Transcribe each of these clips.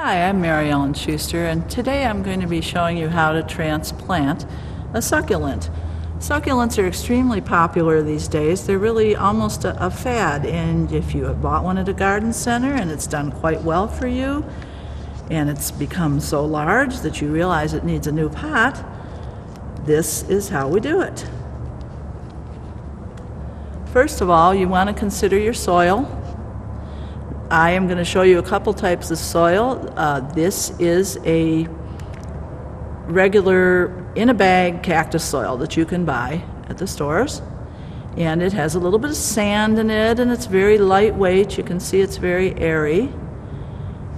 Hi, I'm Mary Ellen Schuster, and today I'm going to be showing you how to transplant a succulent. Succulents are extremely popular these days. They're really almost a fad, and if you have bought one at a garden center and it's done quite well for you, and it's become so large that you realize it needs a new pot, this is how we do it. First of all, you want to consider your soil. I am going to show you a couple types of soil. This is a regular in-a-bag cactus soil that you can buy at the stores. And it has a little bit of sand in it, and it's very lightweight. You can see it's very airy.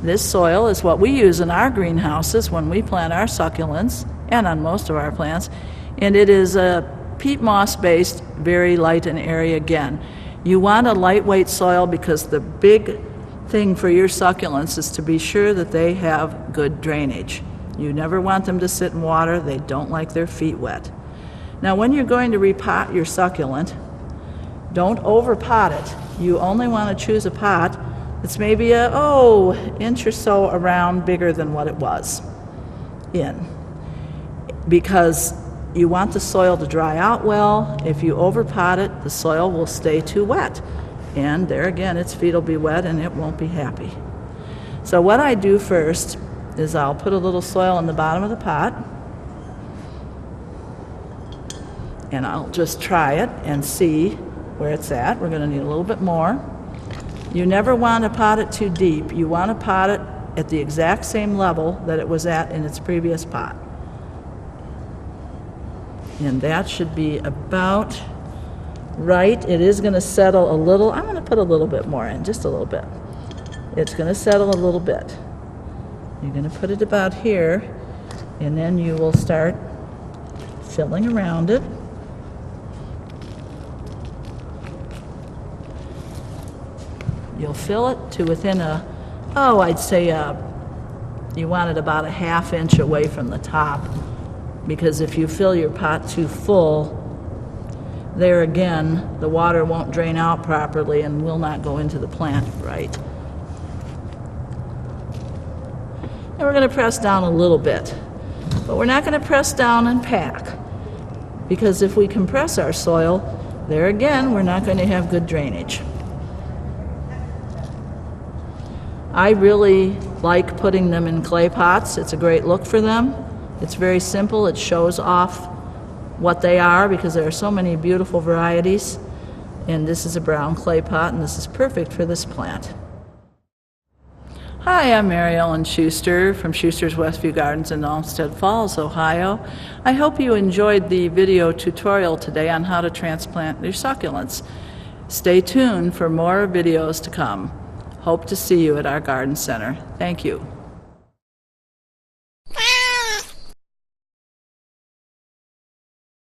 This soil is what we use in our greenhouses when we plant our succulents, and on most of our plants. And it is a peat moss based, very light and airy again. You want a lightweight soil because the big thing for your succulents is to be sure that they have good drainage. You never want them to sit in water. They don't like their feet wet. Now when you're going to repot your succulent, don't overpot it. You only want to choose a pot that's maybe an inch or so around bigger than what it was in, because you want the soil to dry out well. If you overpot it, the soil will stay too wet. And there again, its feet will be wet and it won't be happy. So what I do first is I'll put a little soil in the bottom of the pot, and I'll just try it and see where it's at. We're going to need a little bit more. You never want to pot it too deep. You want to pot it at the exact same level that it was at in its previous pot. And that should be about right. It is going to settle a little. I'm going to put a little bit more in, just a little bit. It's going to settle a little bit. You're going to put it about here, and then you will start filling around it. You'll fill it to within I'd say you want it about a ½ inch away from the top, because if you fill your pot too full, there again, the water won't drain out properly and will not go into the plant right. And we're going to press down a little bit, but we're not going to press down and pack, because if we compress our soil, there again, we're not going to have good drainage. I really like putting them in clay pots. It's a great look for them. It's very simple. It shows off what they are, because there are so many beautiful varieties. And this is a brown clay pot, and this is perfect for this plant. Hi, I'm Mary Ellen Schuster from Schuster's Westview Gardens in Olmsted Falls, Ohio. I hope you enjoyed the video tutorial today on how to transplant your succulents. Stay tuned for more videos to come. Hope to see you at our garden center. Thank you.